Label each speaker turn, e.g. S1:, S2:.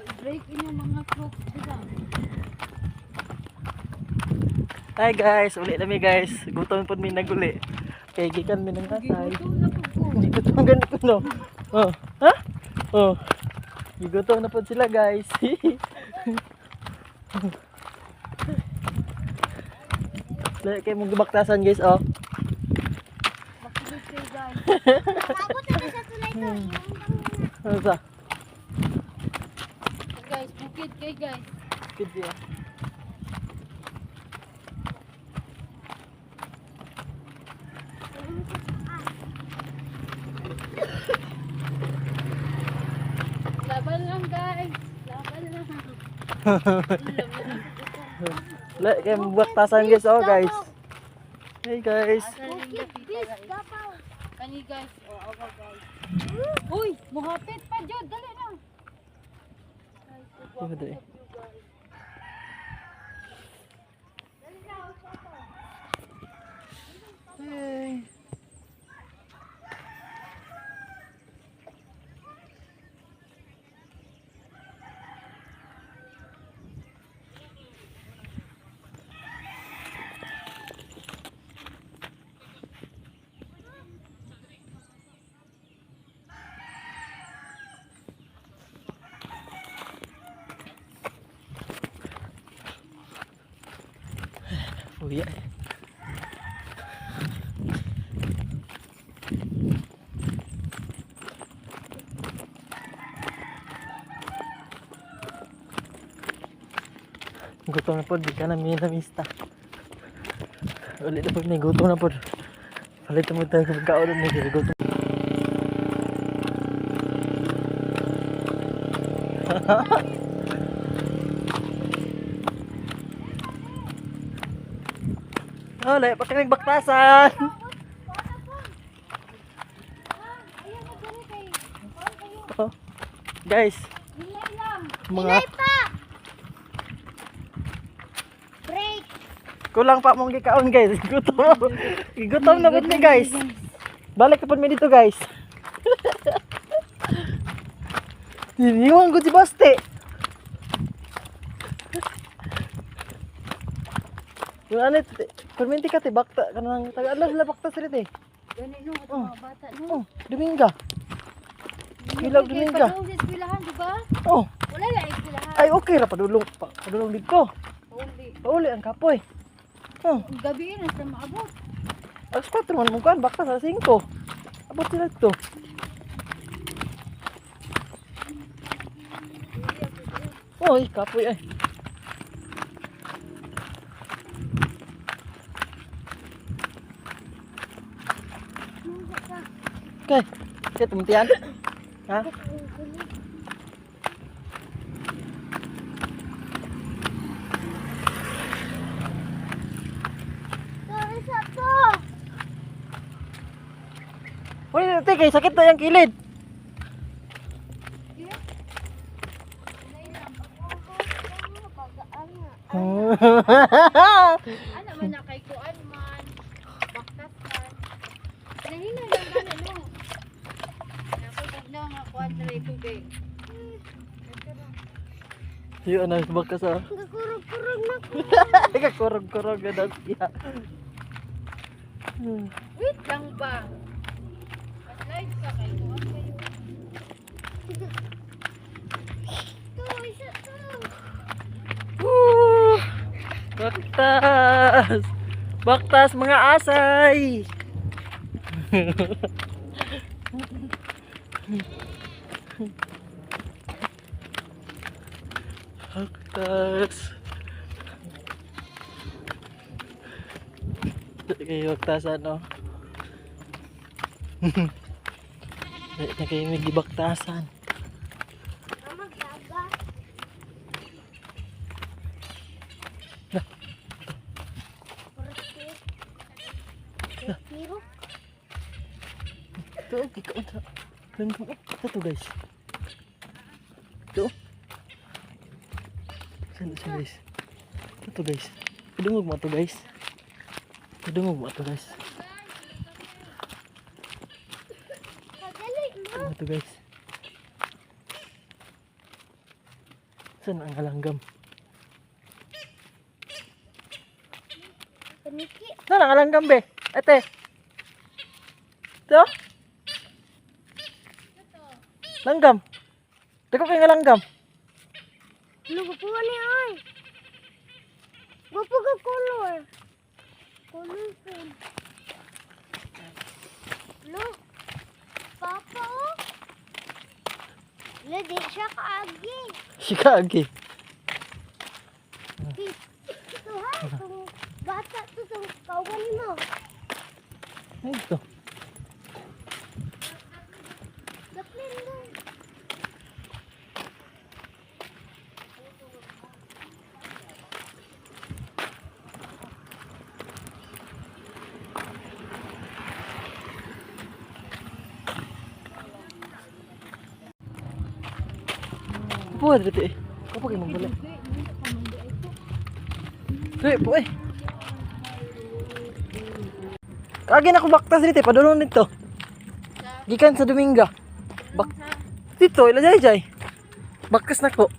S1: i-break inyo mga crocs dito.
S2: Hi guys, uli na mi guys. Gutom po mi naguli. Kay gikan mi nang atay.
S1: Gigutom na po ko.
S2: Gigutom ganito no. Oh, ha? Oh. Gigutom na po sila guys. Lagi kayo mong gibaktasan guys oh.
S1: Bakit kayo guys?
S3: Ako tayo sa tulay to.
S2: Ano sa?
S1: Guys, bukid kayo guys.
S2: Kid ya.
S1: Laban lang guys. Laban lang.
S2: Lagi kayo mong gibaktasan guys oh guys. Hey guys.
S3: Bukid, bis, gapaw.
S1: Kani guys, o awa guys. Uy, muhapit pa jud, dali na. Guys,
S2: Ano dali? Hey. Uy, ay. Gutom na po, di ka na minamista. Ulit na po, may gutom na po. Palit mo tayo kung kaon mo, gutom. Oh, lahat pa kaming baktasan.
S3: Ayun na dali kay.
S2: Oh, guys,
S3: Hilay lang.
S2: mga
S3: Pa! Break.
S2: kulang pa mong gikaon guys. Gutom. Gutom na po ni guys. Balik ka po mi dito guys. Iniwan ko si Basti. Yung ano, perminti ka te, bakta, kanang taga-alas la bakta sa rito eh.
S1: Gani no, ato mga bata no.
S2: Oh, Dominga. Ilaw Dominga.
S1: Padung sa eskwelahan, di ba?
S2: Oh,
S1: Wala lang eskwelahan.
S2: ay okay ra padulong dito.
S1: Only.
S2: Pauli ang kapoy. Oh,
S1: Gabi na sa maabot.
S2: alas 4 man mo kan, bakta sa 5. Abot sila dito. Oh, kapoy ay. Okay, kaya tumutian. Ha?
S3: Sorry sa to.
S2: Uy, kay sakit na yung kilid.
S1: Ano man na kay kuan man. Baktas man. Nahinay lang gani no. Nakutog na nga kuan diri tubig.
S2: Yun, ano, bakta sa...
S3: Kakurog-kurog na ko.
S2: Kakurog-kurog na daw siya.
S1: Wait lang ba? Slide ka kay kuan kayo.
S3: To, isa to.
S2: Woo! Baktas! Baktas mga asay! Baktas! Kayo baktas ano? Na kayo may gibaktasan.
S3: Mama, gaga. Tiro.
S2: Ito, ikaw na. Ito guys. Ito. Saan guys? Ito guys. Padungog mo ito guys. Padungog mo ito guys.
S3: Kadali mo.
S2: Ito guys. Saan ang alanggam?
S3: Paniki.
S2: Saan ang alanggam be? Ate. Ito? Langgam. Dako kay nga langgam.
S3: Ano gupo ni ay? Gupo ka color. Colorful. Look. Papa oh. Ladi siya kaagi.
S2: Sikagi.
S3: Ito ha, itong bata to sa kawan mo.
S2: Ay, ito.
S3: Daplin mo.
S2: Buat dito eh. Kapag kayo magbalik. Tuwi po eh. Kagi na ko baktas dito eh. Padulong dito. Gikan sa Dominga. Dito, ilajay jay. Baktas na ko.